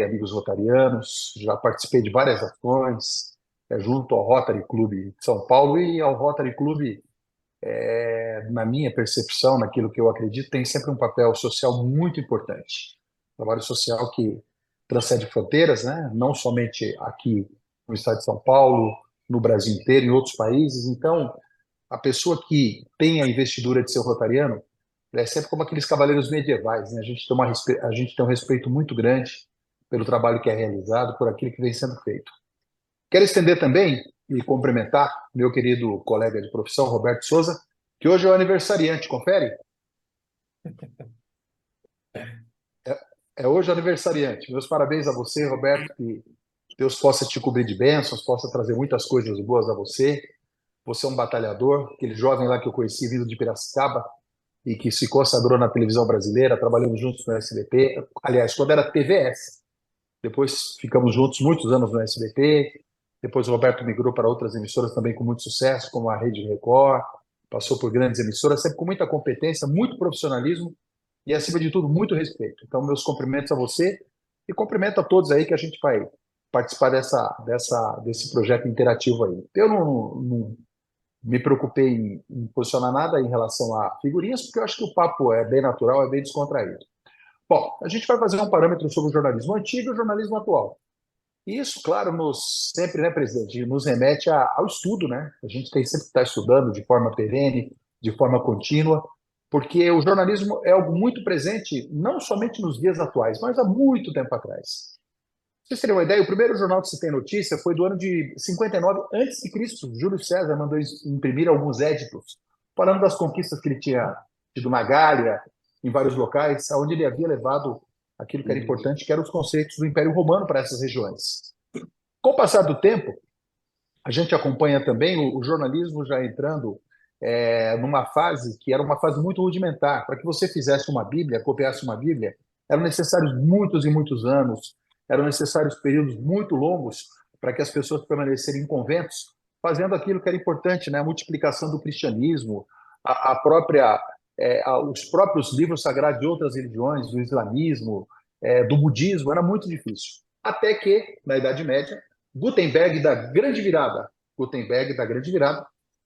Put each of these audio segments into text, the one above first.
amigos rotarianos, já participei de várias ações, junto ao Rotary Club de São Paulo e ao Rotary Club, na minha percepção, naquilo que eu acredito, tem sempre um papel social muito importante. Trabalho social que transcende fronteiras, né? Não somente aqui no estado de São Paulo, no Brasil inteiro, em outros países. Então, a pessoa que tem a investidura de ser rotariano, é sempre como aqueles cavaleiros medievais, né? A gente tem um respeito muito grande pelo trabalho que é realizado, por aquilo que vem sendo feito. Quero estender também e cumprimentar meu querido colega de profissão, Roberto Souza, que hoje é o aniversariante, confere? É, é hoje o aniversariante. Meus parabéns a você, Roberto, que Deus possa te cobrir de bênçãos, possa trazer muitas coisas boas a você. Você é um batalhador, aquele jovem lá que eu conheci vindo de Piracicaba e que se consagrou na televisão brasileira, trabalhamos juntos no SBT, aliás, quando era TVS. Depois ficamos juntos muitos anos no SBT. Depois o Roberto migrou para outras emissoras também com muito sucesso, como a Rede Record. Passou por grandes emissoras, sempre com muita competência, muito profissionalismo e, acima de tudo, muito respeito. Então, meus cumprimentos a você e cumprimento a todos aí que a gente vai participar desse projeto interativo aí. Eu não me preocupei em posicionar nada em relação a figurinhas, porque eu acho que o papo é bem natural, é bem descontraído. Bom, a gente vai fazer um parâmetro sobre o jornalismo antigo e o jornalismo atual. E isso, claro, sempre, né, presidente, nos remete ao estudo, né? A gente tem sempre que estar estudando de forma perene, de forma contínua, porque o jornalismo é algo muito presente, não somente nos dias atuais, mas há muito tempo atrás. Pra vocês terem uma ideia, o primeiro jornal que se tem notícia foi do ano de 59 a.C. Júlio César mandou imprimir alguns éditos, falando das conquistas que ele tinha tido na Gália, em vários locais, onde ele havia levado aquilo que era importante, que eram os conceitos do Império Romano para essas regiões. Com o passar do tempo, a gente acompanha também o jornalismo já entrando numa fase que era uma fase muito rudimentar. Para que você fizesse uma Bíblia, copiasse uma Bíblia, eram necessários muitos e muitos anos, eram necessários períodos muito longos para que as pessoas permanecessem em conventos, fazendo aquilo que era importante, né? A multiplicação do cristianismo, a própria, os próprios livros sagrados de outras religiões, do islamismo, do budismo, era muito difícil. Até que, na Idade Média, Gutenberg da Grande Virada,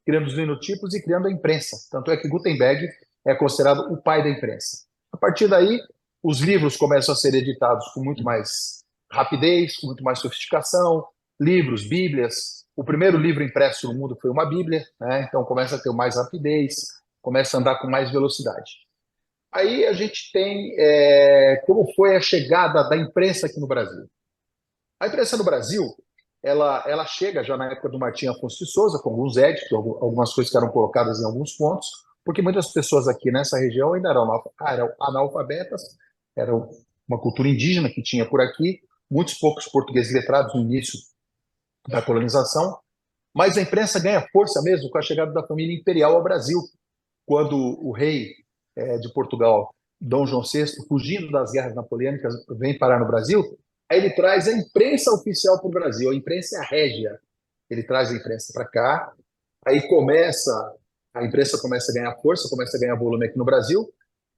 criando os linotipos e criando a imprensa. Tanto é que Gutenberg é considerado o pai da imprensa. A partir daí, os livros começam a ser editados com muito mais rapidez, com muito mais sofisticação, livros, bíblias. O primeiro livro impresso no mundo foi uma Bíblia, né? Então começa a ter mais rapidez, começa a andar com mais velocidade. Aí a gente tem como foi a chegada da imprensa aqui no Brasil. A imprensa no Brasil, ela chega já na época do Martim Afonso de Souza, com alguns éditos, algumas coisas que eram colocadas em alguns pontos, porque muitas pessoas aqui nessa região ainda eram analfabetas, era uma cultura indígena que tinha por aqui, muitos poucos portugueses letrados no início da colonização, mas a imprensa ganha força mesmo com a chegada da família imperial ao Brasil, quando o rei de Portugal, Dom João VI, fugindo das guerras napoleônicas, vem parar no Brasil, aí ele traz a imprensa oficial para o Brasil, a imprensa régia. Ele traz a imprensa para cá, aí a imprensa começa a ganhar força, começa a ganhar volume aqui no Brasil,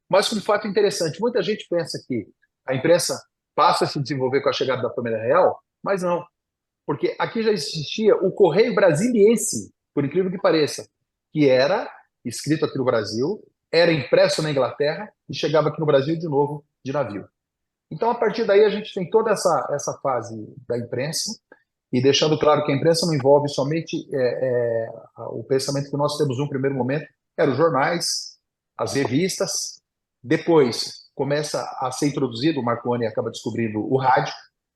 mas com um fato interessante, muita gente pensa que a imprensa passa a se desenvolver com a chegada da família real, mas não, porque aqui já existia o Correio Brasiliense, por incrível que pareça, que era escrito aqui no Brasil, era impresso na Inglaterra e chegava aqui no Brasil de novo de navio. Então, a partir daí, a gente tem toda essa fase da imprensa, e deixando claro que a imprensa não envolve somente o pensamento que nós temos num primeiro momento, eram os jornais, as revistas, depois começa a ser introduzido, o Marconi acaba descobrindo o rádio,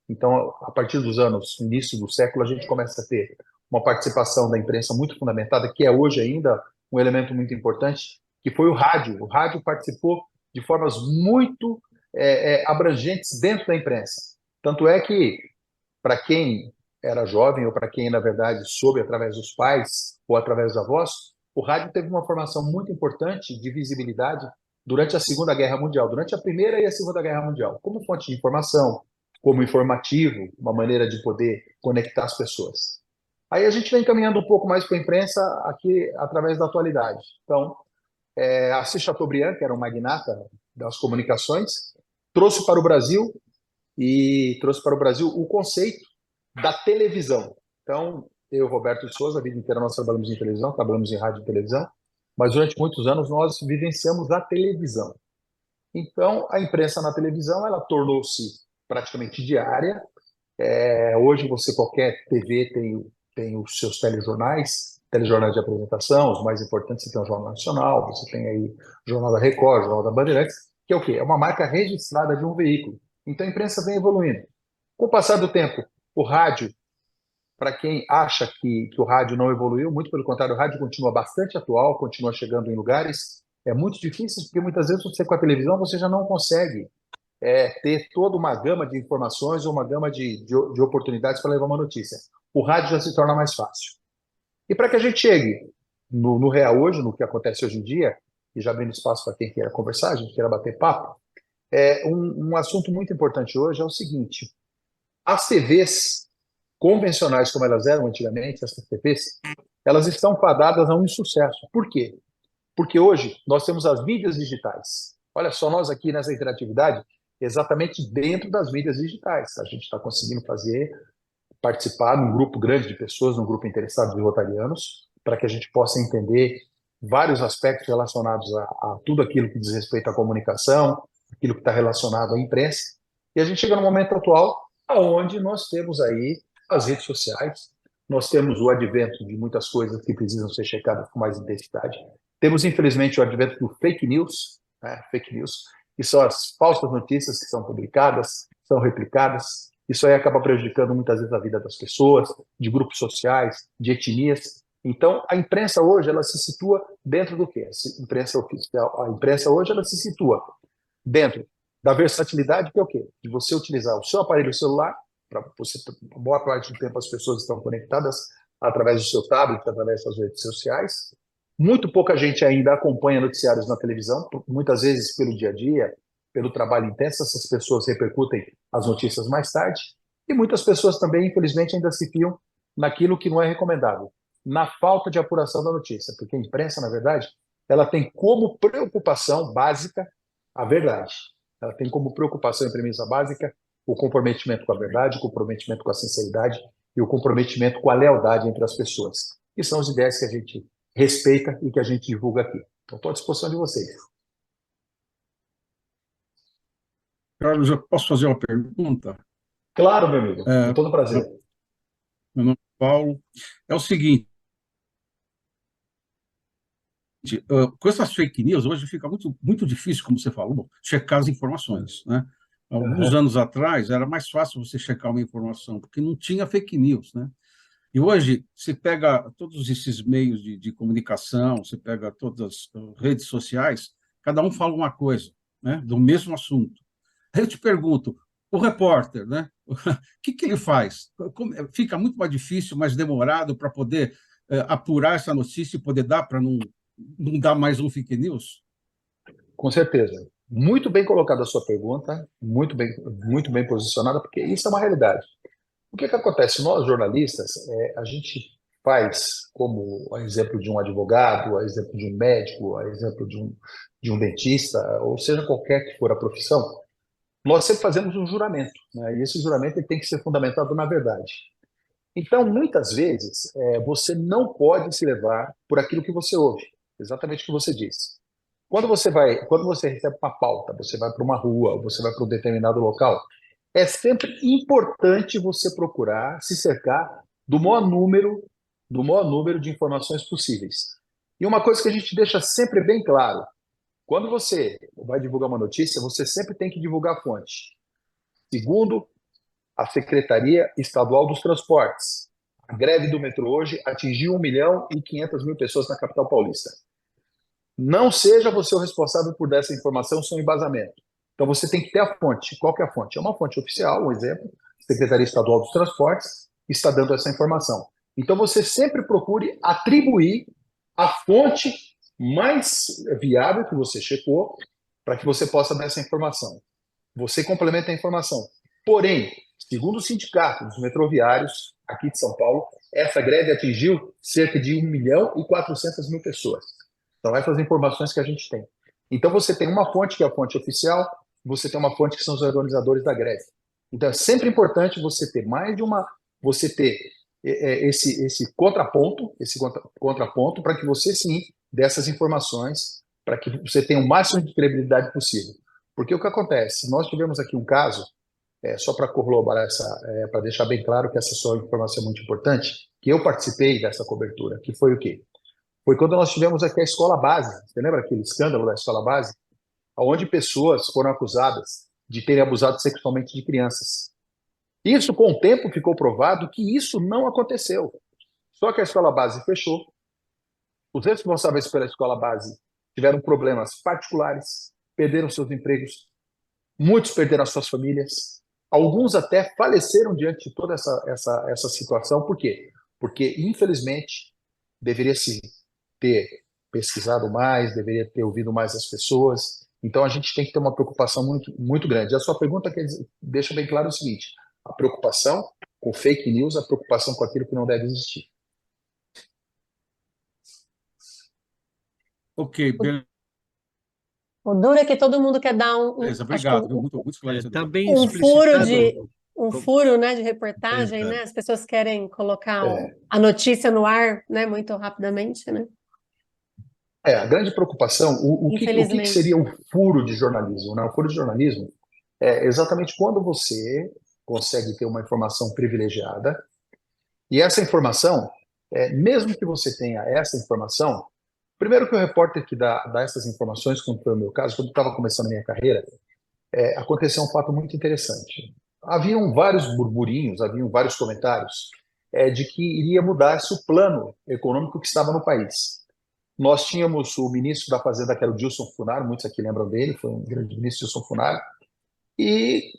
então, a partir dos anos, início do século, a gente começa a ter uma participação da imprensa muito fundamentada, que é hoje ainda um elemento muito importante, que foi o rádio. O rádio participou de formas muito abrangentes dentro da imprensa. Tanto é que, para quem era jovem ou para quem, na verdade, soube através dos pais ou através da voz, o rádio teve uma formação muito importante de visibilidade durante a Segunda Guerra Mundial, durante a Primeira e a Segunda Guerra Mundial, como fonte de informação, como informativo, uma maneira de poder conectar as pessoas. Aí a gente vem caminhando um pouco mais para a imprensa aqui através da atualidade. Então, Assis Chateaubriand, que era um magnata das comunicações, trouxe para o Brasil e trouxe para o Brasil o conceito da televisão. Então, eu, Roberto de Souza, a vida inteira nós trabalhamos em televisão, trabalhamos em rádio e televisão, mas durante muitos anos nós vivenciamos a televisão. Então, a imprensa na televisão, ela tornou-se praticamente diária. Hoje, qualquer TV tem os seus telejornais de apresentação, os mais importantes, você tem o Jornal Nacional, você tem aí o Jornal da Record, o Jornal da Bandeirantes, que é o quê? É uma marca registrada de um veículo. Então, a imprensa vem evoluindo. Com o passar do tempo, o rádio, para quem acha que o rádio não evoluiu, muito pelo contrário, o rádio continua bastante atual, continua chegando em lugares. É muito difícil, porque muitas vezes você com a televisão você já não consegue ter toda uma gama de informações ou uma gama de oportunidades para levar uma notícia. O rádio já se torna mais fácil. E para que a gente chegue no real hoje, no que acontece hoje em dia, e já abrindo espaço para quem queira conversar, a gente queira bater papo, um assunto muito importante hoje é o seguinte: as TVs convencionais como elas eram antigamente, essas TVs, elas estão fadadas a um insucesso. Por quê? Porque hoje nós temos as mídias digitais. Olha só, nós aqui nessa interatividade, exatamente dentro das mídias digitais. A gente está conseguindo participar num grupo grande de pessoas, num grupo interessado de rotarianos, para que a gente possa entender vários aspectos relacionados a tudo aquilo que diz respeito à comunicação, aquilo que está relacionado à imprensa. E a gente chega no momento atual, onde nós temos aí as redes sociais, nós temos o advento de muitas coisas que precisam ser checadas com mais intensidade. Temos, infelizmente, o advento do fake news, que são as falsas notícias que são publicadas, são replicadas. Isso aí acaba prejudicando muitas vezes a vida das pessoas, de grupos sociais, de etnias. Então, a imprensa hoje, ela se situa dentro do quê? A imprensa oficial, a imprensa hoje, ela se situa dentro da versatilidade, que é o quê? De você utilizar o seu aparelho celular, para você, boa parte do tempo as pessoas estão conectadas através do seu tablet, através das redes sociais. Muito pouca gente ainda acompanha noticiários na televisão, muitas vezes pelo dia a dia, pelo trabalho intenso, essas pessoas repercutem as notícias mais tarde, e muitas pessoas também, infelizmente, ainda se fiam naquilo que não é recomendável, na falta de apuração da notícia, porque a imprensa, na verdade, ela tem como preocupação básica a verdade. Ela tem como preocupação em premissa básica o comprometimento com a verdade, o comprometimento com a sinceridade e o comprometimento com a lealdade entre as pessoas. Que são as ideias que a gente respeita e que a gente divulga aqui. Então, estou à disposição de vocês. Carlos, eu posso fazer uma pergunta? Claro, meu amigo, com todo prazer. Meu nome é Paulo. É o seguinte, com essas fake news, hoje fica muito difícil, como você falou, checar as informações, né? Alguns anos atrás, era mais fácil você checar uma informação, porque não tinha fake news, né? E hoje, você pega todos esses meios de comunicação, você pega todas as redes sociais, cada um fala uma coisa, né? Do mesmo assunto. Aí eu te pergunto, o repórter, né? O que ele faz? Fica muito mais difícil, mais demorado para poder apurar essa notícia e poder dar para não dar mais um fake news? Com certeza. Muito bem colocada a sua pergunta, muito bem posicionada, porque isso é uma realidade. O que acontece? Nós, jornalistas, a gente faz, como a exemplo de um advogado, a exemplo de um médico, a exemplo de um dentista, ou seja, qualquer que for a profissão, nós sempre fazemos um juramento, né? E esse juramento ele tem que ser fundamentado na verdade. Então, muitas vezes, você não pode se levar por aquilo que você ouve, exatamente o que você disse. Quando você recebe uma pauta, você vai para uma rua, você vai para um determinado local, é sempre importante você procurar se cercar do maior número de informações possíveis. E uma coisa que a gente deixa sempre bem claro, quando você vai divulgar uma notícia, você sempre tem que divulgar a fonte. Segundo a Secretaria Estadual dos Transportes, a greve do metrô hoje atingiu 1.500.000 pessoas na capital paulista. Não seja você o responsável por dar essa informação sem embasamento. Então você tem que ter a fonte. Qual que é a fonte? É uma fonte oficial, um exemplo, Secretaria Estadual dos Transportes está dando essa informação. Então você sempre procure atribuir a fonte mais viável que você checou para que você possa dar essa informação. Você complementa a informação. Porém, segundo o Sindicato dos Metroviários aqui de São Paulo, essa greve atingiu cerca de 1.400.000 pessoas. São essas informações que a gente tem. Então, você tem uma fonte que é a fonte oficial, você tem uma fonte que são os organizadores da greve. Então, é sempre importante você ter mais de uma, você ter esse contraponto para que você sim dê essas informações, para que você tenha o máximo de credibilidade possível. Porque o que acontece? Nós tivemos aqui um caso, só para corroborar para deixar bem claro que essa sua informação é muito importante, que eu participei dessa cobertura, que foi o quê? Foi quando nós tivemos aqui a escola base. Você lembra aquele escândalo da escola base? Onde pessoas foram acusadas de terem abusado sexualmente de crianças. Isso, com o tempo, ficou provado que isso não aconteceu. Só que a escola base fechou. Os responsáveis pela escola base tiveram problemas particulares, perderam seus empregos, muitos perderam as suas famílias, alguns até faleceram diante de toda essa situação. Por quê? Porque, infelizmente, deveria se ter pesquisado mais, deveria ter ouvido mais as pessoas. Então, a gente tem que ter uma preocupação muito, muito grande. A sua pergunta deixa bem claro o seguinte: a preocupação com fake news, a preocupação com aquilo que não deve existir. Ok, O duro é que todo mundo quer dar beleza, acho que obrigado. Muito esclarecedor. Está bem um furo explicitado. um furo, né, de reportagem, Exato. né? As pessoas querem colocar É. a notícia no ar, né, muito rapidamente, né? A grande preocupação, o que Infelizmente. seria um furo de jornalismo, né? O furo de jornalismo é exatamente quando você consegue ter uma informação privilegiada e essa informação, mesmo que você tenha essa informação, primeiro que o repórter que dá essas informações, como foi o meu caso, quando eu estava começando a minha carreira, aconteceu um fato muito interessante. Haviam vários burburinhos, haviam vários comentários de que iria mudar-se o plano econômico que estava no país. Nós tínhamos o ministro da Fazenda, que era o Dilson Funaro, muitos aqui lembram dele, foi um grande ministro, Dilson Funaro, e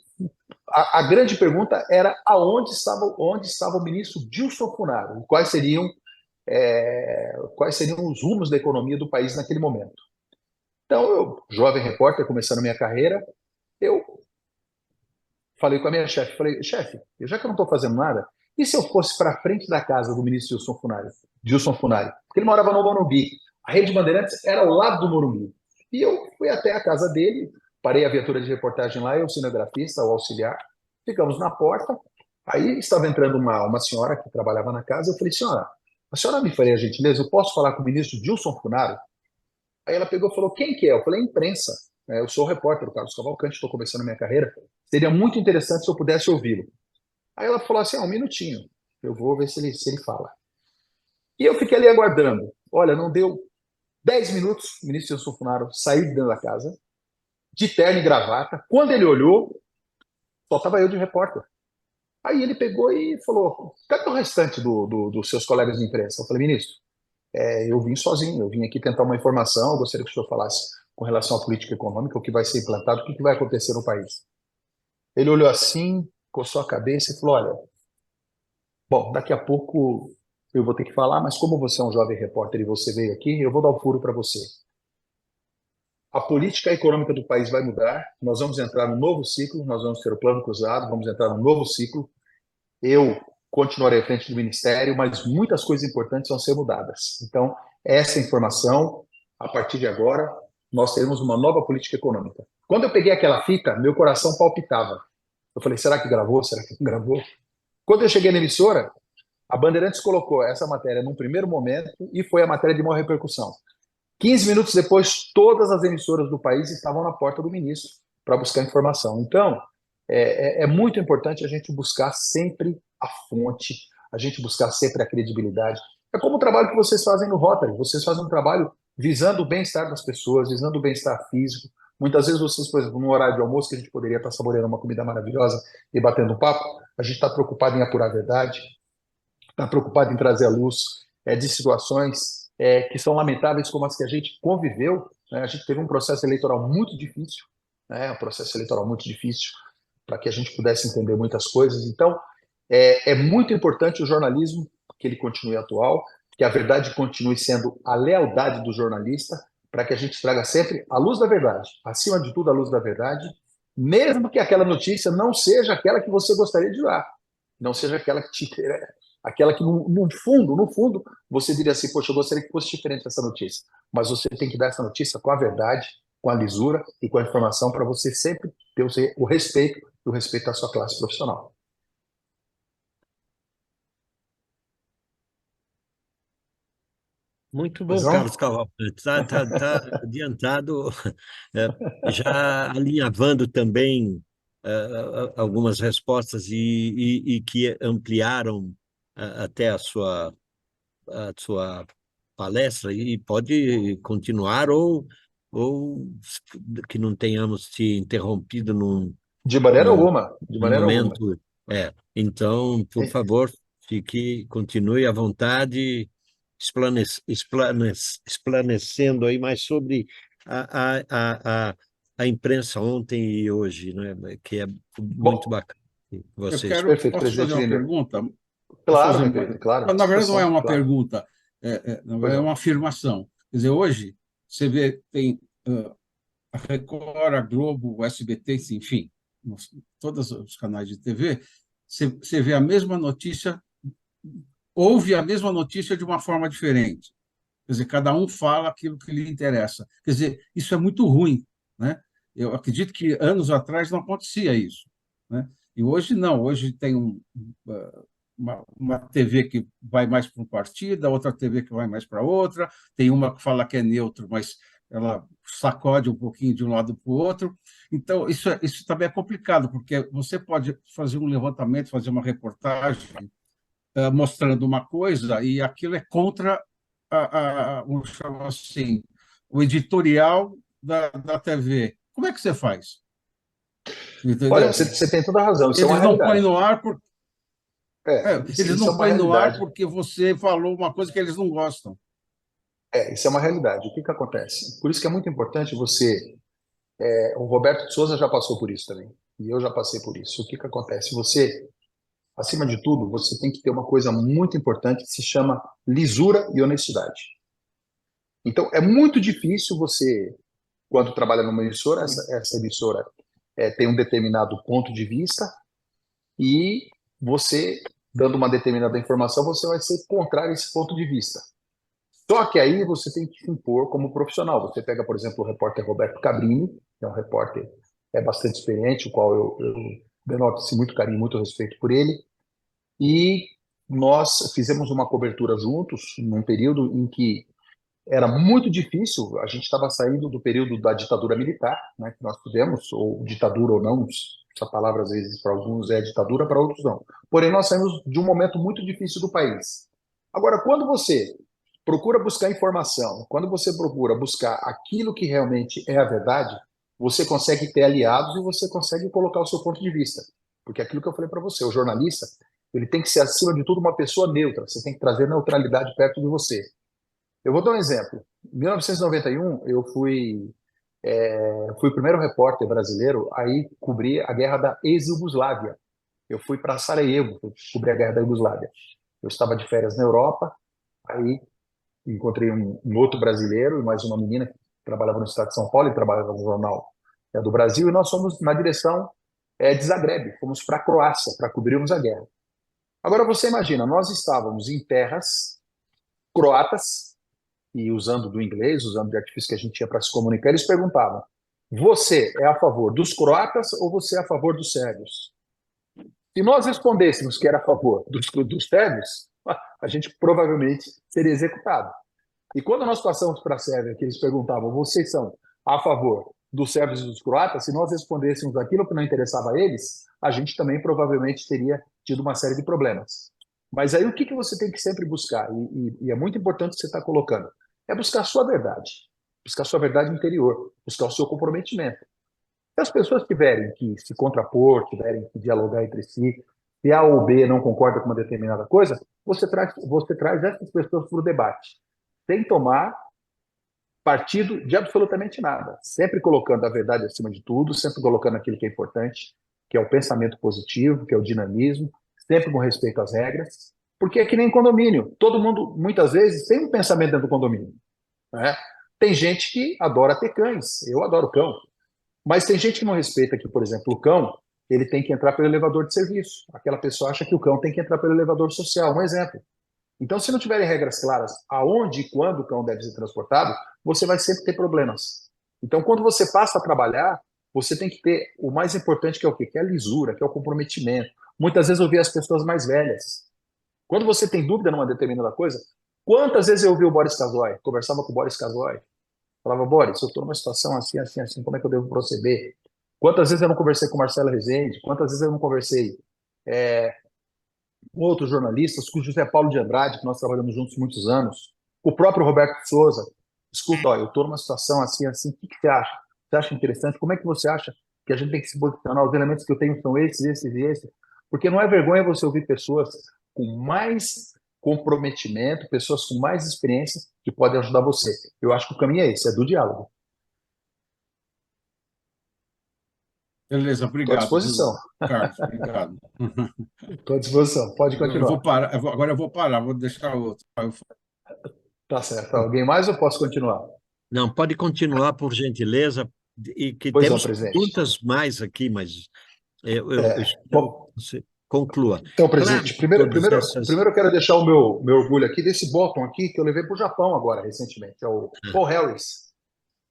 a grande pergunta era onde estava o ministro Dilson Funaro, quais seriam os rumos da economia do país naquele momento. Então, eu, jovem repórter, começando a minha carreira, eu falei com a minha chefe, chefe, já que eu não estou fazendo nada, e se eu fosse para frente da casa do ministro Dilson Funari? Porque ele morava no Morumbi. A Rede Bandeirantes era ao lado do Morumbi. E eu fui até a casa dele, parei a viatura de reportagem lá, eu, o cinegrafista, o auxiliar, ficamos na porta, aí estava entrando uma senhora que trabalhava na casa, eu falei, senhora, a senhora me faria a gentileza, eu posso falar com o ministro Dilson Funari? Aí ela pegou e falou, quem que é? Eu falei, imprensa. Eu sou o repórter, o Carlos Cavalcante, estou começando a minha carreira. Seria muito interessante se eu pudesse ouvi-lo. Aí ela falou assim, um minutinho, eu vou ver se ele fala. E eu fiquei ali aguardando. Olha, não deu 10 minutos, o ministro Dilson Funaro saiu de dentro da casa, de terno e gravata. Quando ele olhou, só estava eu de repórter. Aí ele pegou e falou, cadê o restante dos seus colegas de imprensa? Eu falei, ministro, eu vim sozinho, eu vim aqui tentar uma informação, eu gostaria que o senhor falasse com relação à política econômica, o que vai ser implantado, o que vai acontecer no país. Ele olhou assim, coçou a cabeça e falou, olha, bom, daqui a pouco eu vou ter que falar, mas como você é um jovem repórter e você veio aqui, eu vou dar o furo para você. A política econômica do país vai mudar, nós vamos entrar num novo ciclo, nós vamos ter o plano cruzado, vamos entrar num novo ciclo. Eu continuarei à frente do Ministério, mas muitas coisas importantes vão ser mudadas. Então, essa informação, a partir de agora, nós teremos uma nova política econômica. Quando eu peguei aquela fita, meu coração palpitava. Eu falei, será que gravou? Será que não gravou? Quando eu cheguei na emissora, a Bandeirantes colocou essa matéria num primeiro momento e foi a matéria de maior repercussão. 15 minutos depois, todas as emissoras do país estavam na porta do ministro para buscar informação. Então, é muito importante a gente buscar sempre a fonte, a gente buscar sempre a credibilidade. É como o trabalho que vocês fazem no Rotary. Vocês fazem um trabalho visando o bem-estar das pessoas, visando o bem-estar físico. Muitas vezes vocês, por exemplo, no horário de almoço, que a gente poderia estar saboreando uma comida maravilhosa e batendo um papo, a gente está preocupado em apurar a verdade, está preocupado em trazer à luz de situações que são lamentáveis como as que a gente conviveu. Né? A gente teve um processo eleitoral muito difícil, para que a gente pudesse entender muitas coisas. Então, é muito importante o jornalismo que ele continue atual, que a verdade continue sendo a lealdade do jornalista, para que a gente traga sempre a luz da verdade, acima de tudo a luz da verdade, mesmo que aquela notícia não seja aquela que você gostaria de dar, não seja aquela que no fundo, você diria assim, poxa, eu gostaria que fosse diferente essa notícia, mas você tem que dar essa notícia com a verdade, com a lisura e com a informação para você sempre ter o respeito e o respeito à sua classe profissional. Muito Pois bom, não? Carlos Cavalcante. Tá adiantado, eh, já alinhavando também algumas respostas e que ampliaram até a sua palestra, e pode continuar ou que não tenhamos te interrompido De maneira num, alguma, de num maneira alguma. momento. Então, por favor, continue à vontade, esplanecendo aí mais sobre a, a, a, a a imprensa ontem e hoje, né? Que é muito Bom, bacana. Vocês. perfeito, Posso fazer presidente uma Lino. pergunta? Posso Claro, fazer meu uma... querido, claro, Na verdade, não é disposição, uma claro. pergunta, na Pois verdade, é não. uma afirmação. Quer dizer, hoje, você vê, tem a Record, a Globo, o SBT, enfim, todos os canais de TV, você vê a mesma notícia, ouve a mesma notícia de uma forma diferente. Quer dizer, cada um fala aquilo que lhe interessa. Quer dizer, isso é muito ruim, né? Eu acredito que anos atrás não acontecia isso, né? E hoje não. Hoje tem uma TV que vai mais para um partido, a outra TV que vai mais para outra, tem uma que fala que é neutro, mas ela sacode um pouquinho de um lado para o outro. Então, isso também é complicado, porque você pode fazer um levantamento, fazer uma reportagem mostrando uma coisa e aquilo é contra vamos chamar assim, o editorial da TV. Como é que você faz? Olha, Entendeu? você tem toda a razão, isso é uma Eles não põem realidade. no ar eles Isso é não uma põem no ar realidade. porque você falou uma coisa que eles não gostam. Isso é uma realidade. O que que acontece? Por isso que é muito importante você. O Roberto de Souza já passou por isso também. E eu já passei por isso. O que que acontece? Você, acima de tudo, você tem que ter uma coisa muito importante que se chama lisura e honestidade. Então, é muito difícil você, quando trabalha numa emissora, essa emissora tem um determinado ponto de vista e você, dando uma determinada informação, você vai ser contrário a esse ponto de vista. Só que aí você tem que se impor como profissional. Você pega, por exemplo, o repórter Roberto Cabrini, que é um repórter bastante experiente, o qual eu denoto muito carinho, muito respeito por ele, e nós fizemos uma cobertura juntos num período em que era muito difícil, a gente estava saindo do período da ditadura militar, né, que nós tivemos, ou ditadura ou não, essa palavra às vezes para alguns é ditadura, para outros não. Porém, nós saímos de um momento muito difícil do país. Agora, quando você procura buscar informação, quando você procura buscar aquilo que realmente é a verdade, você consegue ter aliados e você consegue colocar o seu ponto de vista. Porque aquilo que eu falei para você, o jornalista, ele tem que ser, acima de tudo, uma pessoa neutra. Você tem que trazer neutralidade perto de você. Eu vou dar um exemplo. Em 1991, eu fui o primeiro repórter brasileiro a ir cobrir a guerra da ex-Yugoslávia. Eu fui para Sarajevo, cobrir a guerra da Iugoslávia. Eu estava de férias na Europa, aí encontrei um outro brasileiro e mais uma menina que trabalhava no estado de São Paulo e trabalhava no jornal do Brasil, e nós fomos na direção de Zagreb, fomos para a Croácia para cobrirmos a guerra. Agora você imagina, nós estávamos em terras croatas, e usando do inglês, usando de artifício que a gente tinha para se comunicar, eles perguntavam: você é a favor dos croatas ou você é a favor dos sérvios? Se nós respondêssemos que era a favor dos sérvios, a gente provavelmente seria executado. E quando nós passamos para a Sérvia, que eles perguntavam: vocês são a favor dos sérvios e dos croatas? Se nós respondêssemos aquilo que não interessava a eles, a gente também provavelmente teria tido uma série de problemas. Mas aí o que você tem que sempre buscar, e é muito importante você estar colocando, é buscar a sua verdade, buscar a sua verdade interior, buscar o seu comprometimento. Se as pessoas tiverem que se contrapor, tiverem que dialogar entre si, se A ou B não concorda com uma determinada coisa, você traz essas pessoas para o debate, sem tomar partido de absolutamente nada, sempre colocando a verdade acima de tudo, sempre colocando aquilo que é importante, que é o pensamento positivo, que é o dinamismo, sempre com respeito às regras, porque é que nem condomínio, todo mundo, muitas vezes, tem um pensamento dentro do condomínio, né? Tem gente que adora ter cães, eu adoro cão, mas tem gente que não respeita que, por exemplo, o cão, ele tem que entrar pelo elevador de serviço, aquela pessoa acha que o cão tem que entrar pelo elevador social, um exemplo. Então, se não tiverem regras claras aonde e quando o cão deve ser transportado, você vai sempre ter problemas. Então, quando você passa a trabalhar, você tem que ter o mais importante, que é o quê? Que é a lisura, que é o comprometimento. Muitas vezes eu vi as pessoas mais velhas. Quando você tem dúvida numa determinada coisa, quantas vezes eu ouvi o Boris Casoy, conversava com o Boris Casoy, falava, Boris, eu estou numa situação assim, assim, assim, como é que eu devo proceder? Quantas vezes eu não conversei com o Marcelo Rezende? Quantas vezes eu não conversei com outros jornalistas, com o José Paulo de Andrade, que nós trabalhamos juntos muitos anos, com o próprio Roberto Souza. Escuta, ó, eu estou numa situação assim, assim, o que você acha? Você acha interessante? Como é que você acha que a gente tem que se posicionar? Os elementos que eu tenho são esses, esses e esses. Porque não é vergonha você ouvir pessoas com mais comprometimento, pessoas com mais experiência que podem ajudar você. Eu acho que o caminho é esse, é do diálogo. Beleza, Estou à obrigado, disposição. viu, Carlos? Obrigado. Estou à disposição. Pode Eu vou continuar. parar, agora eu vou parar, vou deixar outro. Tá certo. Alguém mais ou posso continuar? Não, pode continuar, por gentileza, e que Pois não, temos presidente. perguntas mais aqui, mas eu espero Bom, que você conclua. então, Claro presidente, que primeiro, todas primeiro, essas... primeiro eu quero deixar o meu orgulho aqui desse bottom aqui que eu levei para o Japão agora, recentemente. É o Paul Harris.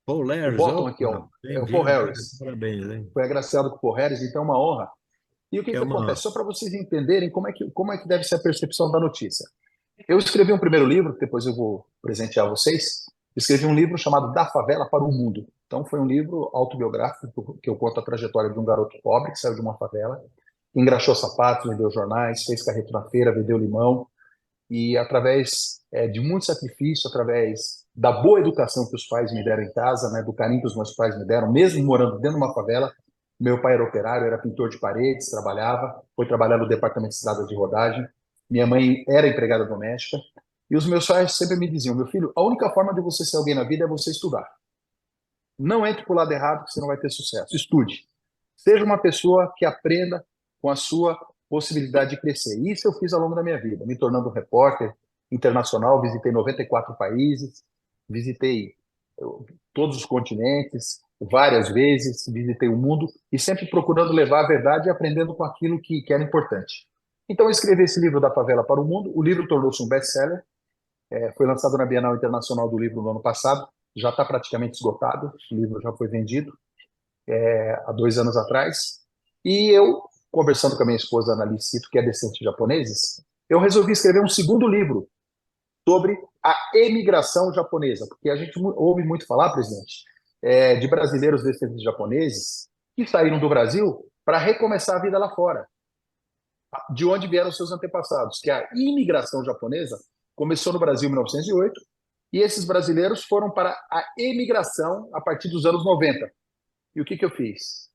Paul O Lers, bottom oh, aqui é o Paul bem-vindo, Harris. parabéns, hein? Foi agraciado com o Paul Harris, então é uma honra. E o que É que uma... acontece? Só para vocês entenderem como é que deve ser a percepção da notícia. Eu escrevi um primeiro livro, que depois eu vou presentear vocês. Escrevi um livro chamado Da Favela para o Mundo. Então, foi um livro autobiográfico que eu conto a trajetória de um garoto pobre que saiu de uma favela, engraxou sapatos, vendeu jornais, fez carreto na feira, vendeu limão, e através de muito sacrifício, através da boa educação que os pais me deram em casa, né, do carinho que os meus pais me deram, mesmo morando dentro de uma favela, meu pai era operário, era pintor de paredes, trabalhava, foi trabalhar no departamento de estradas de rodagem, minha mãe era empregada doméstica, e os meus pais sempre me diziam, meu filho, a única forma de você ser alguém na vida é você estudar. Não entre para o lado errado que você não vai ter sucesso. Estude. Seja uma pessoa que aprenda com a sua possibilidade de crescer. Isso eu fiz ao longo da minha vida, me tornando um repórter internacional, visitei 94 países, visitei todos os continentes, várias vezes, visitei o mundo e sempre procurando levar a verdade e aprendendo com aquilo que era importante. Então, eu escrevi esse livro da favela para o mundo. O livro tornou-se um best-seller. Foi lançado na Bienal Internacional do Livro no ano passado. Já está praticamente esgotado. O livro já foi vendido há 2 anos atrás. E eu, conversando com a minha esposa, Annalise Sito, que é descendente de japoneses, eu resolvi escrever um segundo livro sobre a emigração japonesa, porque a gente ouve muito falar, presidente, de brasileiros descendentes de japoneses que saíram do Brasil para recomeçar a vida lá fora, de onde vieram seus antepassados, que a imigração japonesa começou no Brasil em 1908, e esses brasileiros foram para a emigração a partir dos anos 90. E o que eu fiz?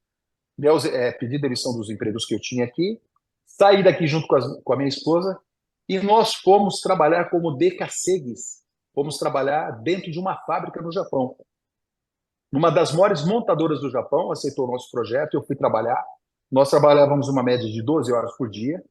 Pedi demissão dos empregos que eu tinha aqui, saí daqui junto com a minha esposa e nós fomos trabalhar como decassegues. Fomos trabalhar dentro de uma fábrica no Japão. Uma das maiores montadoras do Japão aceitou o nosso projeto, eu fui trabalhar. Nós trabalhávamos uma média de 12 horas por dia,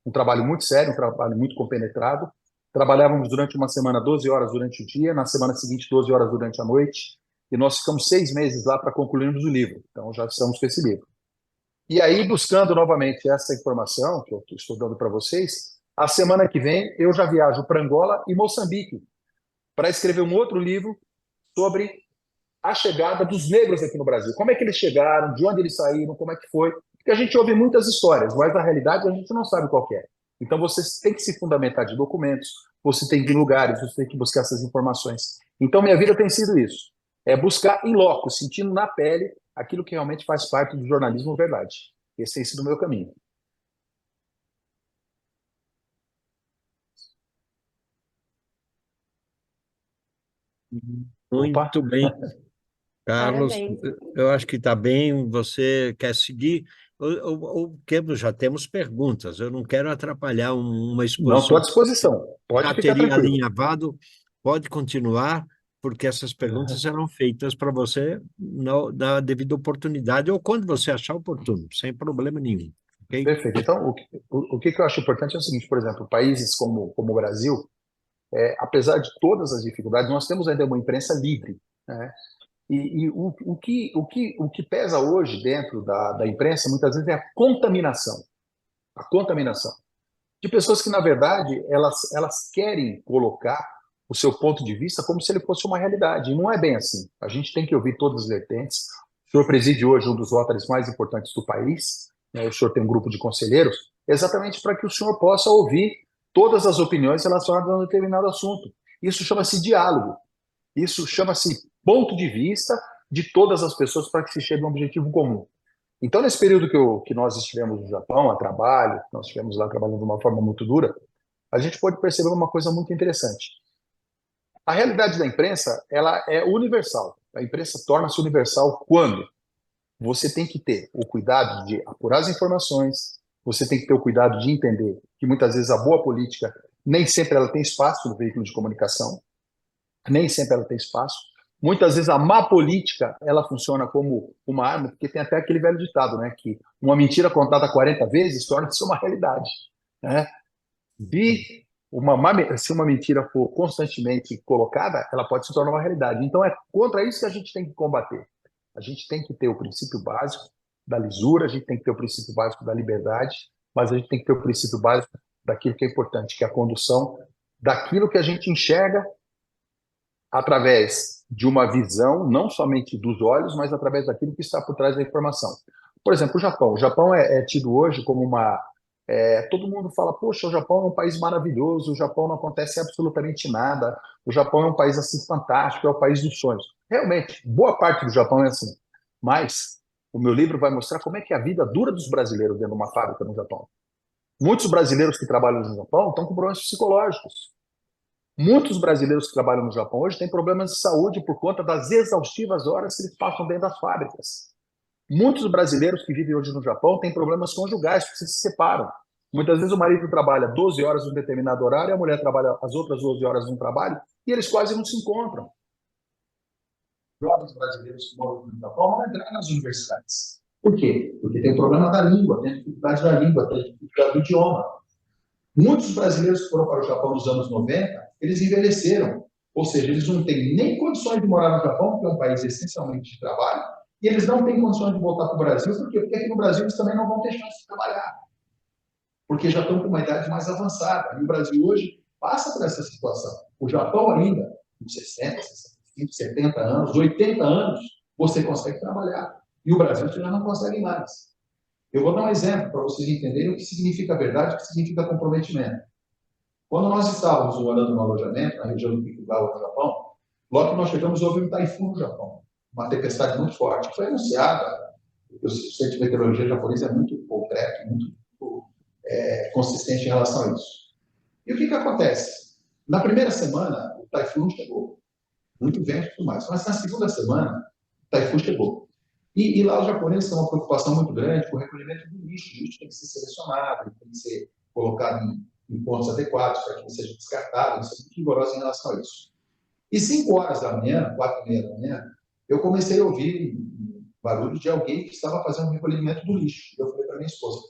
um trabalho muito sério, um trabalho muito compenetrado. Trabalhávamos durante uma semana 12 horas durante o dia, na semana seguinte 12 horas durante a noite, e nós ficamos 6 meses lá para concluirmos o livro. Então já estamos com esse livro. E aí, buscando novamente essa informação que eu estou dando para vocês, a semana que vem eu já viajo para Angola e Moçambique para escrever um outro livro sobre a chegada dos negros aqui no Brasil. Como é que eles chegaram, de onde eles saíram, como é que foi. Porque a gente ouve muitas histórias, mas na realidade a gente não sabe qual é. Então você tem que se fundamentar de documentos, você tem que ir em lugares, você tem que buscar essas informações. Então minha vida tem sido isso. É buscar em loco, sentindo na pele aquilo que realmente faz parte do jornalismo verdade. Esse tem sido o meu caminho. Opa, Muito bem, Carlos. Parabéns. Eu acho que está bem. Você quer seguir? Já temos perguntas. Eu não quero atrapalhar uma não estou à exposição. disposição. Pode Já ficar teria tranquilo. alinhavado. Pode continuar, porque essas perguntas serão feitas para você na devida oportunidade ou quando você achar oportuno, sem problema nenhum. Ok? Perfeito. Então, o que eu acho importante é o seguinte, por exemplo, países como o Brasil, apesar de todas as dificuldades, nós temos ainda uma imprensa livre, né? E o que pesa hoje dentro da imprensa, muitas vezes, é a contaminação. A contaminação. De pessoas que, na verdade, elas querem colocar o seu ponto de vista como se ele fosse uma realidade. E não é bem assim. A gente tem que ouvir todas as vertentes. senhor preside hoje um dos Rotaries mais importantes do país, né? O senhor tem um grupo de conselheiros, exatamente para que o senhor possa ouvir todas as opiniões relacionadas a um determinado assunto. Isso chama-se diálogo. Isso chama-se ponto de vista de todas as pessoas para que se chegue a um objetivo comum. Então, nesse período que nós estivemos no Japão, a trabalho, nós estivemos lá trabalhando de uma forma muito dura, a gente pode perceber uma coisa muito interessante. A realidade da imprensa, ela é universal. A imprensa torna-se universal quando você tem que ter o cuidado de apurar as informações, você tem que ter o cuidado de entender que muitas vezes a boa política nem sempre ela tem espaço no veículo de comunicação, nem sempre ela tem espaço. Muitas vezes a má política ela funciona como uma arma, porque tem até aquele velho ditado, né, que uma mentira contada 40 vezes torna-se uma realidade, né? Se uma mentira for constantemente colocada, ela pode se tornar uma realidade. Então é contra isso que a gente tem que combater. A gente tem que ter o princípio básico da lisura, a gente tem que ter o princípio básico da liberdade, mas a gente tem que ter o princípio básico daquilo que é importante, que é a condução daquilo que a gente enxerga através de uma visão, não somente dos olhos, mas através daquilo que está por trás da informação. Por exemplo, o Japão. O Japão é tido hoje como uma... todo mundo fala, poxa, o Japão é um país maravilhoso, o Japão não acontece absolutamente nada, o Japão é um país assim fantástico, é o país dos sonhos. Realmente, boa parte do Japão é assim. Mas o meu livro vai mostrar como é que é a vida dura dos brasileiros dentro de uma fábrica no Japão. Muitos brasileiros que trabalham no Japão estão com problemas psicológicos. Muitos brasileiros que trabalham no Japão hoje têm problemas de saúde por conta das exaustivas horas que eles passam dentro das fábricas. Muitos brasileiros que vivem hoje no Japão têm problemas conjugais, porque se separam. Muitas vezes o marido trabalha 12 horas em um determinado horário, a mulher trabalha as outras 12 horas no trabalho, e eles quase não se encontram. Jovens brasileiros que moram no Japão vão entrar nas universidades. Por quê? Porque tem o problema da língua, tem a dificuldade da língua, tem a dificuldade do idioma. Muitos brasileiros que foram para o Japão nos anos 90, eles envelheceram. Ou seja, eles não têm nem condições de morar no Japão, que é um país essencialmente de trabalho, e eles não têm condições de voltar para o Brasil. Por quê? Porque aqui no Brasil eles também não vão ter chance de trabalhar. Porque já estão com uma idade mais avançada. E o Brasil hoje passa por essa situação. O Japão ainda, com 60, 65, 70 anos, 80 anos, você consegue trabalhar. E o Brasil já não consegue mais. Eu vou dar um exemplo para vocês entenderem o que significa verdade e o que significa comprometimento. Quando nós estávamos morando no alojamento, na região do Ikugawa, no Japão, logo que nós chegamos, houve um taifun no Japão, uma tempestade muito forte, que foi anunciada, porque o centro de meteorologia japonês é muito concreto, muito consistente em relação a isso. E o que acontece? Na primeira semana, o taifun chegou, muito vento e tudo mais, mas na segunda semana, o taifun chegou. E lá os japoneses têm uma preocupação muito grande com o recolhimento do lixo. O lixo tem que ser selecionado, tem que ser colocado em pontos adequados para que não seja descartado. Eles são muito rigorosos em relação a isso. E 5 horas da manhã, 4h30 da manhã, eu comecei a ouvir barulho de alguém que estava fazendo o recolhimento do lixo. Eu falei para minha esposa,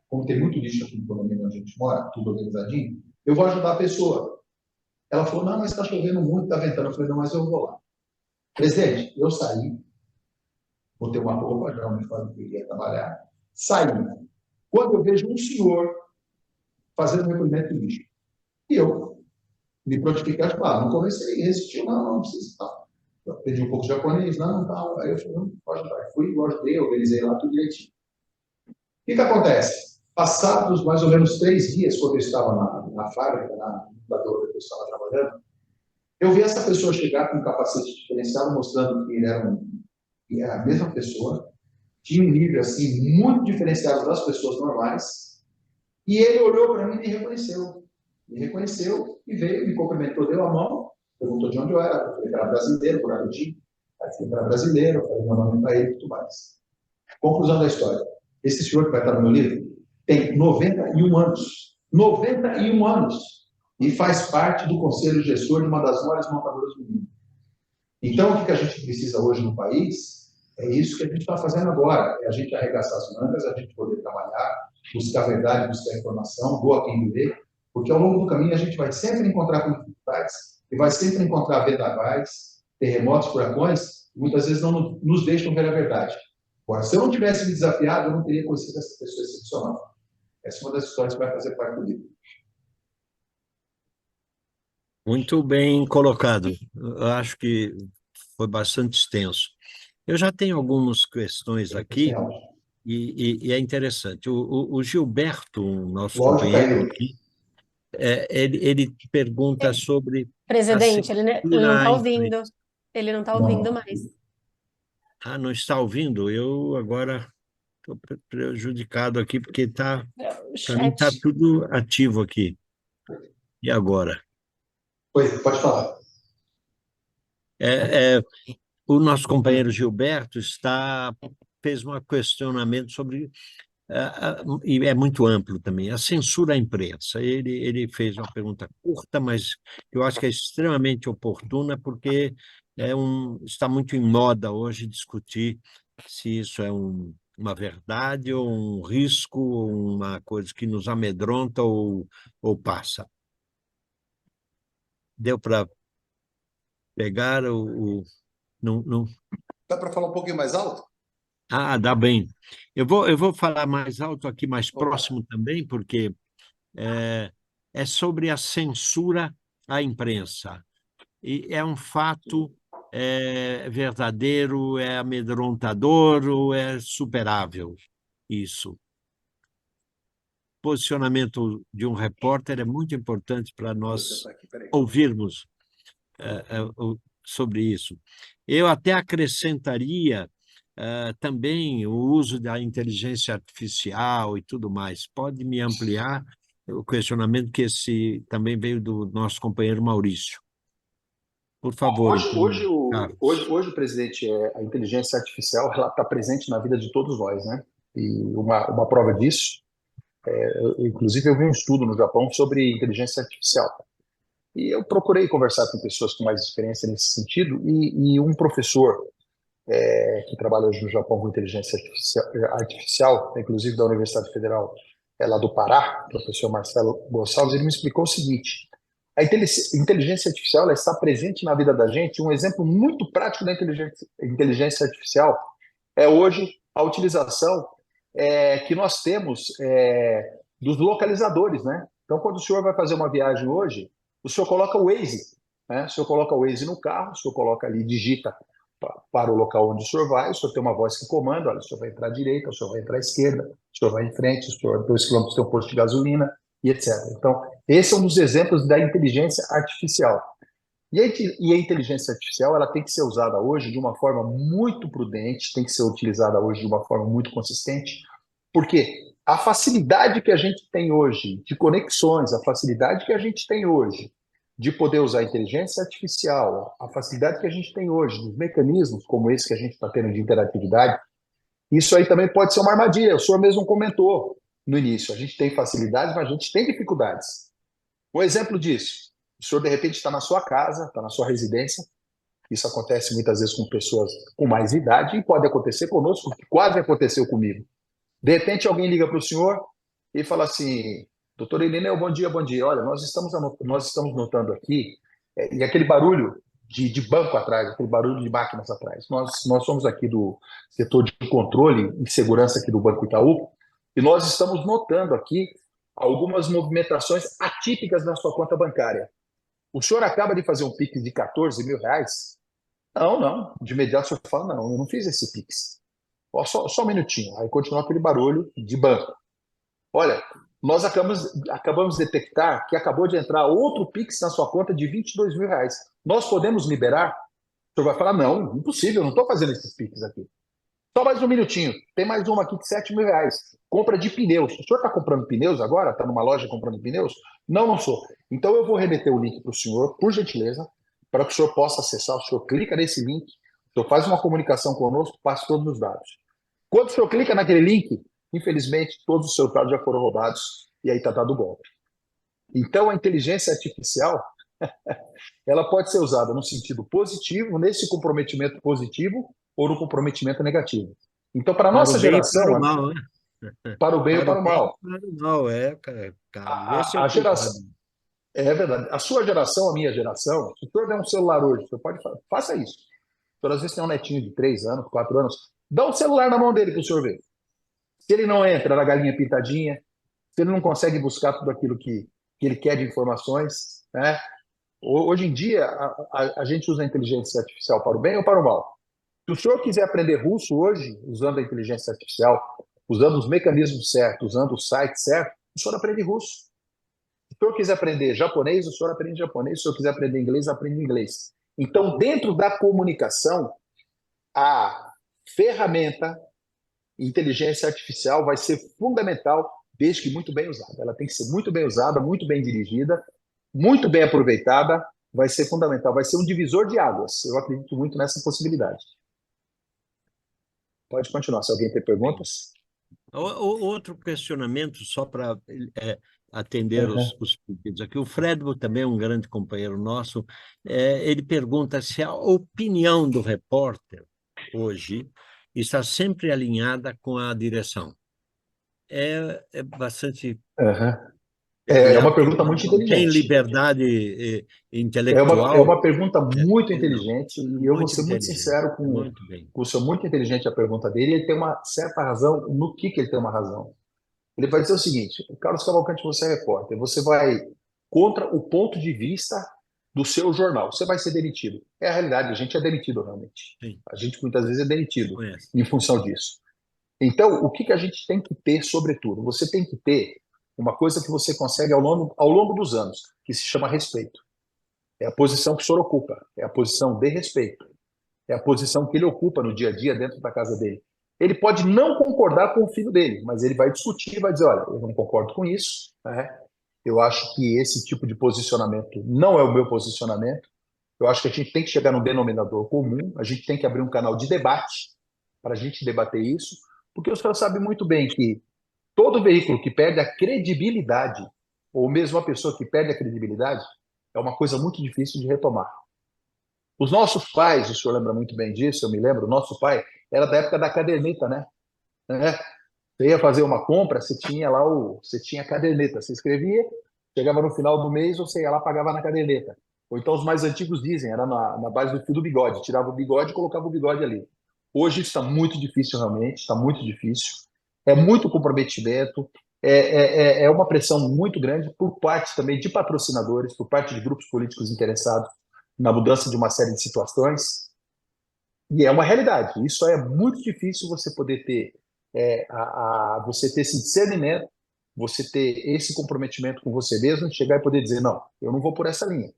como tem muito lixo aqui no condomínio onde a gente mora, tudo organizadinho, eu vou ajudar a pessoa. Ela falou, não, mas está chovendo muito, está ventando. Eu falei, não, mas eu vou lá. Presidente, eu saí, botei uma roupa, já uniforme que eu iria trabalhar, saí. Quando eu vejo um senhor fazendo recolhimento do lixo, e eu me prontifiquei, não comecei a resistir, não precisa, não. Eu aprendi um pouco de japonês, não. Aí eu falei, não, pode ajudar. Fui, eu ajudei, organizei lá tudo direitinho. O que acontece? Passados mais ou menos 3 dias, quando eu estava na fábrica, na incubadora que eu estava trabalhando, eu vi essa pessoa chegar com um capacete diferenciado, mostrando que ele era a mesma pessoa, tinha um nível assim muito diferenciado das pessoas normais, e ele olhou para mim e me reconheceu. Me reconheceu e veio, me cumprimentou, deu a mão, perguntou de onde eu era, eu falei que era brasileiro, por Arudinho, aí falei que era brasileiro, eu falei meu nome para ele e tudo mais. Conclusão da história. Esse senhor que vai estar no meu livro tem 91 anos. 91 anos! E faz parte do conselho gestor de uma das maiores montadoras do mundo. Então, o que a gente precisa hoje no país é isso que a gente está fazendo agora. É a gente arregaçar as mangas, a gente poder trabalhar, buscar a verdade, buscar a informação, doa quem lê, porque ao longo do caminho a gente vai sempre encontrar com dificuldades e vai sempre encontrar vendavais, terremotos, furacões, que muitas vezes não nos deixam ver a verdade. Agora, se eu não tivesse me desafiado, eu não teria conhecido essa pessoa excepcional. Essa é uma das histórias que vai fazer parte do livro. Muito bem colocado. Eu acho que foi bastante extenso. Eu já tenho algumas questões aqui e é interessante. O Gilberto, nosso O áudio companheiro caiu. aqui, ele pergunta sobre a Presidente, ele não censura está à ouvindo. imprensa. Ele não está ouvindo mais. Ah, não está ouvindo? Eu agora estou prejudicado aqui, porque O para mim está chat. tudo ativo aqui. E agora? Oi, pode falar. É, é, o nosso companheiro Gilberto fez um questionamento sobre, e é muito amplo também, a censura à imprensa. Ele fez uma pergunta curta, mas eu acho que é extremamente oportuna, porque está muito em moda hoje discutir se isso é uma verdade ou um risco, ou uma coisa que nos amedronta ou passa. Deu para pegar não, não. Dá para falar um pouquinho mais alto? Ah, dá bem. Eu vou falar mais alto aqui, mais Opa. próximo também, porque é, é sobre a censura à imprensa. E é um fato verdadeiro, é amedrontador ou é superável isso? Posicionamento de um repórter é muito importante para nós ouvirmos sobre isso. Eu até acrescentaria também o uso da inteligência artificial e tudo mais. Pode me ampliar o questionamento que esse também veio do nosso companheiro Maurício. Por favor, Carlos. Hoje, presidente, a inteligência artificial ela está presente na vida de todos nós, né? E uma prova disso, inclusive eu vi um estudo no Japão sobre inteligência artificial. E eu procurei conversar com pessoas com mais experiência nesse sentido, e um professor que trabalha hoje no Japão com inteligência artificial, inclusive da Universidade Federal lá do Pará, o professor Marcelo Gonçalves, ele me explicou o seguinte: a inteligência artificial ela está presente na vida da gente. Um exemplo muito prático da inteligência artificial é hoje a utilização que nós temos dos localizadores, né? Então, quando o senhor vai fazer uma viagem hoje, o senhor coloca o Waze, né? O senhor coloca o Waze no carro, o senhor coloca ali, digita para o local onde o senhor vai, o senhor tem uma voz que comanda: olha, o senhor vai entrar à direita, o senhor vai entrar à esquerda, o senhor vai em frente, o senhor 2 quilômetros tem um posto de gasolina, e etc. Então, esse é um dos exemplos da inteligência artificial. E a inteligência artificial ela tem que ser usada hoje de uma forma muito prudente, tem que ser utilizada hoje de uma forma muito consistente, porque a facilidade que a gente tem hoje de conexões, a facilidade que a gente tem hoje de poder usar a inteligência artificial, a facilidade que a gente tem hoje dos mecanismos como esse que a gente está tendo de interatividade, isso aí também pode ser uma armadilha. O senhor mesmo comentou no início, a gente tem facilidades, mas a gente tem dificuldades. Um exemplo disso: o senhor de repente está na sua casa, está na sua residência. Isso acontece muitas vezes com pessoas com mais idade e pode acontecer conosco, que quase aconteceu comigo. De repente alguém liga para o senhor e fala assim: doutor Irineu, bom dia, bom dia. Olha, nós estamos notando aqui, e aquele barulho de banco atrás, aquele barulho de máquinas atrás. Nós somos aqui do setor de controle e segurança aqui do Banco Itaú, e nós estamos notando aqui algumas movimentações atípicas na sua conta bancária. O senhor acaba de fazer um Pix de 14 mil reais? Não, não. De imediato o senhor fala: não, eu não fiz esse Pix. Ó, só um minutinho. Aí continua aquele barulho de banco. Olha, nós acabamos de detectar que acabou de entrar outro Pix na sua conta de 22 mil reais. Nós podemos liberar? O senhor vai falar: não, impossível, eu não estou fazendo esses Pix aqui. Só mais um minutinho. Tem mais uma aqui de 7 mil reais. Compra de pneus. O senhor está comprando pneus agora? Está numa loja comprando pneus? Não, não sou. Então eu vou remeter o link para o senhor, por gentileza, para que o senhor possa acessar. O senhor clica nesse link, o senhor faz uma comunicação conosco, passa todos os dados. Quando o senhor clica naquele link, infelizmente, todos os seus dados já foram roubados e aí está dado o golpe. Então, a inteligência artificial ela pode ser usada no sentido positivo, nesse comprometimento positivo, ou no comprometimento negativo. Então, para a Para o nossa bem e para o geração, mal, né? para o bem ou Para o para o bem mal, e para o mal, Carlos. Esse é a o geração, cuidado. é verdade, a sua geração, a minha geração, se o senhor der um celular hoje, você pode faça isso. O senhor às vezes tem um netinho de 3 anos, 4 anos, dá um celular na mão dele para o senhor ver. Se ele não entra na galinha pintadinha, se ele não consegue buscar tudo aquilo que ele quer de informações, né? Hoje em dia, a gente usa a inteligência artificial para o bem ou para o mal? Se o senhor quiser aprender russo hoje, usando a inteligência artificial, usando os mecanismos certos, usando o site certo, o senhor aprende russo. Se o senhor quiser aprender japonês, o senhor aprende japonês. Se o senhor quiser aprender inglês, aprende inglês. Então, dentro da comunicação, a ferramenta inteligência artificial vai ser fundamental, desde que muito bem usada. Ela tem que ser muito bem usada, muito bem dirigida, muito bem aproveitada, vai ser fundamental, vai ser um divisor de águas. Eu acredito muito nessa possibilidade. Pode continuar, se alguém tem perguntas. Outro questionamento, só para atender Uhum. os pedidos aqui. O Fredmo também é um grande companheiro nosso. Ele pergunta se a opinião do repórter hoje está sempre alinhada com a direção. É bastante... Uhum. É uma pergunta muito Não tem inteligente. liberdade É intelectual. uma pergunta muito Não, inteligente, e eu vou muito ser muito inteligente, sincero muito bem. com o senhor, muito inteligente a pergunta dele, ele tem uma certa razão. No que ele tem uma razão? Ele vai dizer o seguinte: Carlos Cavalcante, você é repórter, você vai contra o ponto de vista do seu jornal, você vai ser demitido. É a realidade, a gente é demitido realmente. Sim, A gente muitas vezes é demitido conhece. em função disso. Então, o que a gente tem que ter, sobretudo? Você tem que ter uma coisa que você consegue ao longo dos anos, que se chama respeito. É a posição que o senhor ocupa, é a posição de respeito, é a posição que ele ocupa no dia a dia dentro da casa dele. Ele pode não concordar com o filho dele, mas ele vai discutir, vai dizer: olha, eu não concordo com isso, né? Eu acho que esse tipo de posicionamento não é o meu posicionamento. Eu acho que a gente tem que chegar num denominador comum, a gente tem que abrir um canal de debate para a gente debater isso, porque o senhor sabe muito bem que todo veículo que perde a credibilidade, ou mesmo a pessoa que perde a credibilidade, é uma coisa muito difícil de retomar. Os nossos pais, o senhor lembra muito bem disso, eu me lembro, o nosso pai era da época da caderneta, né? Você ia fazer uma compra, você tinha a caderneta, você escrevia, chegava no final do mês, você ia lá, pagava na caderneta. Ou então os mais antigos dizem, era na base do fio do bigode, tirava o bigode e colocava o bigode ali. Hoje está muito difícil realmente, está muito difícil. É muito comprometimento, é uma pressão muito grande por parte também de patrocinadores, por parte de grupos políticos interessados na mudança de uma série de situações. E é uma realidade. Isso é muito difícil você poder ter, você ter esse discernimento, você ter esse comprometimento com você mesmo, de chegar e poder dizer: não, eu não vou por essa linha,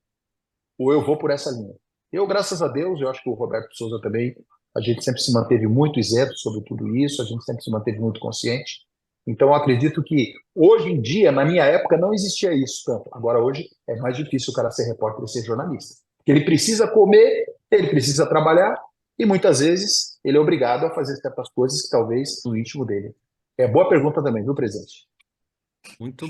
ou eu vou por essa linha. Eu, graças a Deus, eu acho que o Roberto Souza também, a gente sempre se manteve muito isento sobre tudo isso, a gente sempre se manteve muito consciente. Então, eu acredito que hoje em dia, na minha época, não existia isso tanto. Agora, hoje, é mais difícil o cara ser repórter e ser jornalista. Porque ele precisa comer, ele precisa trabalhar, e muitas vezes ele é obrigado a fazer certas coisas que talvez no íntimo dele. É boa pergunta também, viu, presidente? Muito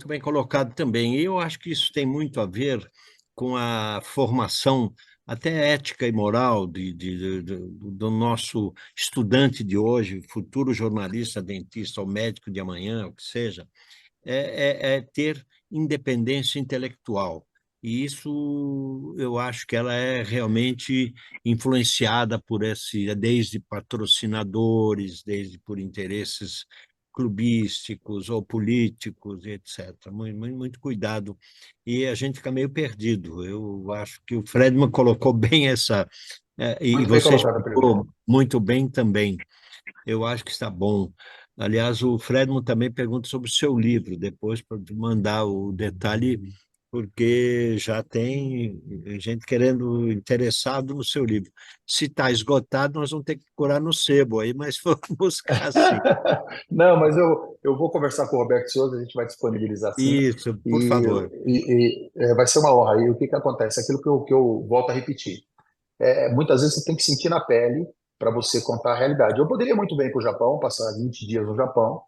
bem colocado também. E eu acho que isso tem muito a ver com a formação, até ética e moral, do nosso estudante de hoje, futuro jornalista, dentista ou médico de amanhã, o que seja, é ter independência intelectual. E isso eu acho que ela é realmente influenciada por desde patrocinadores, desde por interesses clubísticos ou políticos, etc. Muito cuidado. E a gente fica meio perdido. Eu acho que o Fredman colocou bem essa, e Muito bem você colocada a pergunta. explicou muito bem também. Eu acho que está bom. Aliás, o Fredman também pergunta sobre o seu livro, depois para mandar o detalhe, porque já tem gente querendo, interessado no seu livro. Se está esgotado, nós vamos ter que procurar no sebo aí, mas vamos buscar sim. Não, mas eu vou conversar com o Roberto Souza, a gente vai disponibilizar sim, Isso, por favor. vai ser uma honra. E o que acontece? Aquilo que eu volto a repetir. Muitas vezes você tem que sentir na pele para você contar a realidade. Eu poderia muito bem ir para o Japão, passar 20 dias no Japão,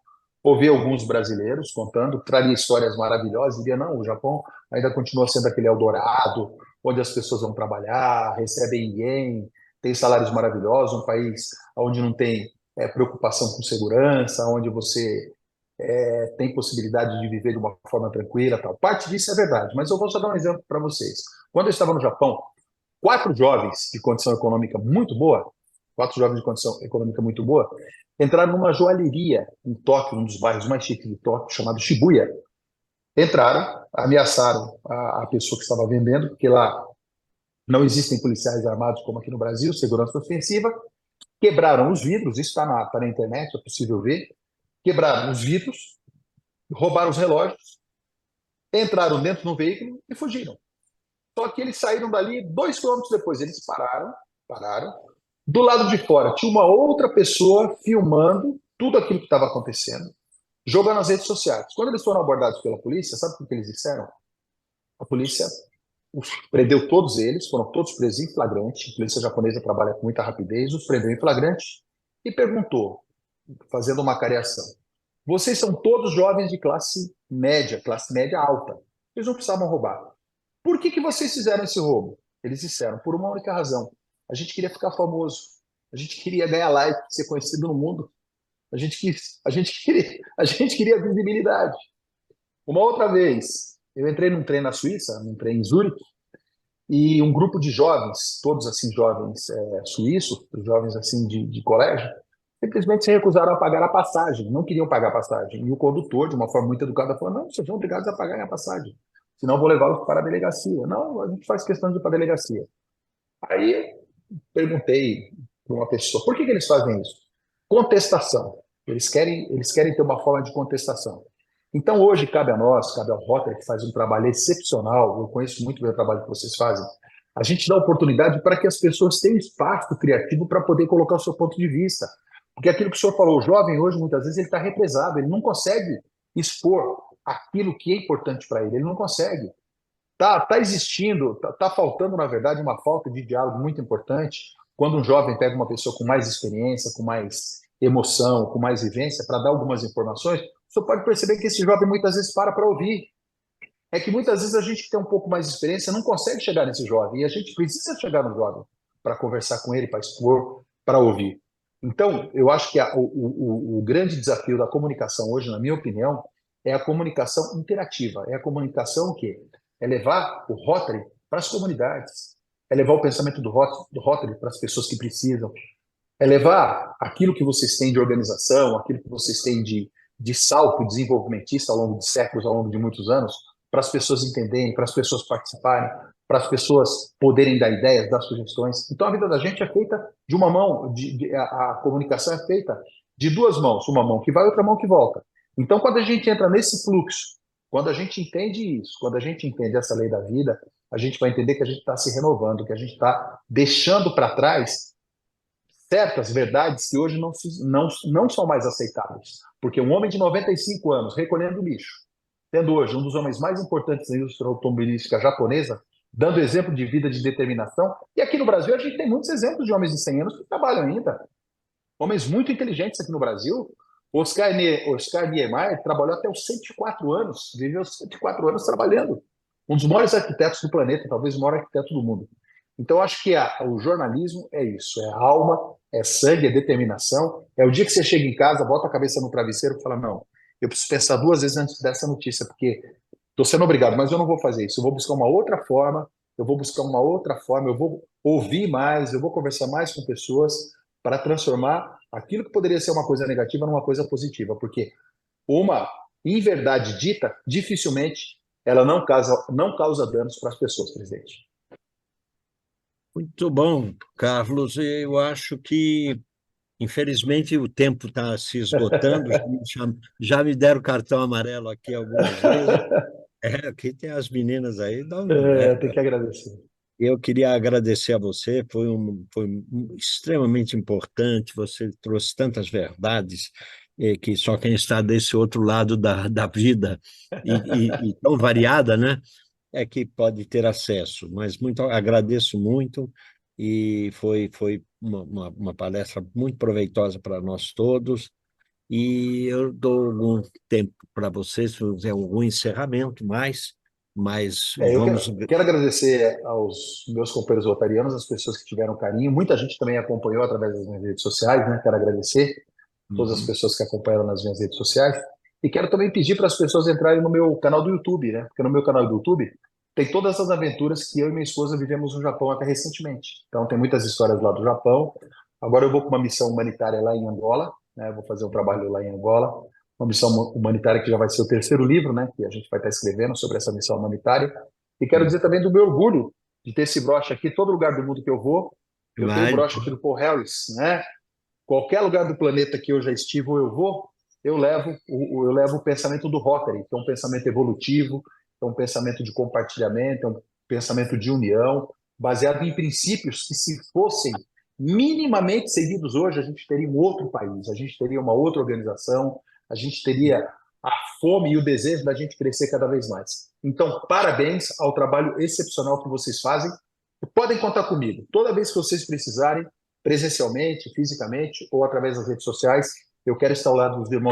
ouvir alguns brasileiros contando, traria histórias maravilhosas, e diria: não, o Japão ainda continua sendo aquele Eldorado, onde as pessoas vão trabalhar, recebem ien, tem salários maravilhosos, um país onde não tem preocupação com segurança, onde você tem possibilidade de viver de uma forma tranquila, tal. Parte disso é verdade, mas eu vou só dar um exemplo para vocês. Quando eu estava no Japão, quatro jovens de condição econômica muito boa, entraram numa joalheria em Tóquio, um dos bairros mais chiques de Tóquio, chamado Shibuya. Entraram, ameaçaram a pessoa que estava vendendo, porque lá não existem policiais armados como aqui no Brasil, segurança ofensiva, quebraram os vidros, isso está na internet, é possível ver, quebraram os vidros, roubaram os relógios, entraram dentro do veículo e fugiram. Só que eles saíram dali 2 quilômetros depois, eles pararam. Do lado de fora tinha uma outra pessoa filmando tudo aquilo que estava acontecendo, jogando nas redes sociais. Quando eles foram abordados pela polícia, sabe o que eles disseram? A polícia prendeu todos eles, foram todos presos em flagrante. A polícia japonesa trabalha com muita rapidez, os prendeu em flagrante e perguntou, fazendo uma cariação: vocês são todos jovens de classe média alta. Eles não precisavam roubar. Por que vocês fizeram esse roubo? Eles disseram, por uma única razão. A gente queria ficar famoso. A gente queria ganhar like, ser conhecido no mundo. A gente queria visibilidade. Uma outra vez, eu entrei num trem na Suíça, num trem em Zurique, e um grupo de jovens, todos assim jovens suíços, jovens assim de colégio, simplesmente se recusaram a pagar a passagem, não queriam pagar a passagem. E o condutor, de uma forma muito educada, falou: não, vocês são obrigados a pagar a passagem, senão eu vou levá-los para a delegacia. Não, a gente faz questão de ir para a delegacia. Aí perguntei para uma pessoa, por que eles fazem isso? Contestação. Eles querem ter uma forma de contestação. Então, hoje, cabe a nós, cabe ao Rotary, que faz um trabalho excepcional, eu conheço muito bem o trabalho que vocês fazem, a gente dá oportunidade para que as pessoas tenham espaço criativo para poder colocar o seu ponto de vista. Porque aquilo que o senhor falou, o jovem hoje, muitas vezes, ele está represado, ele não consegue expor aquilo que é importante para ele não consegue. Tá existindo, tá faltando, na verdade, uma falta de diálogo muito importante quando um jovem pega uma pessoa com mais experiência, com mais emoção, com mais vivência, para dar algumas informações. Você pode perceber que esse jovem muitas vezes para ouvir. É que muitas vezes a gente que tem um pouco mais de experiência não consegue chegar nesse jovem, e a gente precisa chegar no jovem para conversar com ele, para expor, para ouvir. Então, eu acho que o grande desafio da comunicação hoje, na minha opinião, é a comunicação interativa. É a comunicação o quê? É levar o Rotary para as comunidades, é levar o pensamento do Rotary para as pessoas que precisam, é levar aquilo que vocês têm de organização, aquilo que vocês têm de salto desenvolvimentista ao longo de séculos, ao longo de muitos anos, para as pessoas entenderem, para as pessoas participarem, para as pessoas poderem dar ideias, dar sugestões. Então, a vida da gente é feita de uma mão, a comunicação é feita de 2 mãos, uma mão que vai e outra mão que volta. Então, quando a gente entra nesse fluxo, quando a gente entende isso, quando a gente entende essa lei da vida, a gente vai entender que a gente está se renovando, que a gente está deixando para trás certas verdades que hoje não são mais aceitáveis. Porque um homem de 95 anos recolhendo lixo, tendo hoje um dos homens mais importantes da indústria automobilística japonesa, dando exemplo de vida, de determinação, e aqui no Brasil a gente tem muitos exemplos de homens de 100 anos que trabalham ainda. Homens muito inteligentes aqui no Brasil. Oscar Niemeyer trabalhou até os 104 anos, viveu 104 anos trabalhando. Um dos maiores arquitetos do planeta, talvez o maior arquiteto do mundo. Então, acho que o jornalismo é isso, é alma, é sangue, é determinação. É o dia que você chega em casa, bota a cabeça no travesseiro e fala: não, eu preciso pensar 2 vezes antes dessa notícia, porque estou sendo obrigado, mas eu não vou fazer isso. Eu vou buscar uma outra forma, eu vou ouvir mais, eu vou conversar mais com pessoas para transformar aquilo que poderia ser uma coisa negativa numa coisa positiva, porque uma inverdade dita, dificilmente, ela não causa danos para as pessoas, presidente. Muito bom, Carlos. Eu acho que, infelizmente, o tempo está se esgotando. Já me deram cartão amarelo aqui algumas vezes. Aqui tem as meninas aí. Tem que agradecer. Eu queria agradecer a você, foi extremamente importante, você trouxe tantas verdades que só quem está desse outro lado da vida e tão variada, né, é que pode ter acesso. Mas agradeço muito e foi uma palestra muito proveitosa para nós todos. E eu dou algum tempo para vocês, fazer algum encerramento mas Eu vamos. quero agradecer aos meus companheiros rotarianos, as pessoas que tiveram carinho. Muita gente também acompanhou através das minhas redes sociais, né? Quero agradecer todas as pessoas que acompanharam nas minhas redes sociais. E quero também pedir para as pessoas entrarem no meu canal do YouTube, né? Porque no meu canal do YouTube tem todas as aventuras que eu e minha esposa vivemos no Japão até recentemente. Então, tem muitas histórias lá do Japão. Agora eu vou para uma missão humanitária lá em Angola, né? Vou fazer um trabalho lá em Angola, uma missão humanitária que já vai ser o 3º livro, né, que a gente vai estar escrevendo sobre essa missão humanitária. E quero dizer também do meu orgulho de ter esse broche aqui, todo lugar do mundo que eu vou, Eu tenho um broche aqui do Paul Harris, né? Qualquer lugar do planeta que eu já estive ou eu vou, eu levo o pensamento do Rotary, que é um pensamento evolutivo, é um pensamento de compartilhamento, é um pensamento de união, baseado em princípios que, se fossem minimamente seguidos hoje, a gente teria um outro país, a gente teria uma outra organização, a gente teria a fome e o desejo da gente crescer cada vez mais. Então, parabéns ao trabalho excepcional que vocês fazem. Podem contar comigo. Toda vez que vocês precisarem, presencialmente, fisicamente ou através das redes sociais, eu quero estar ao lado dos irmãos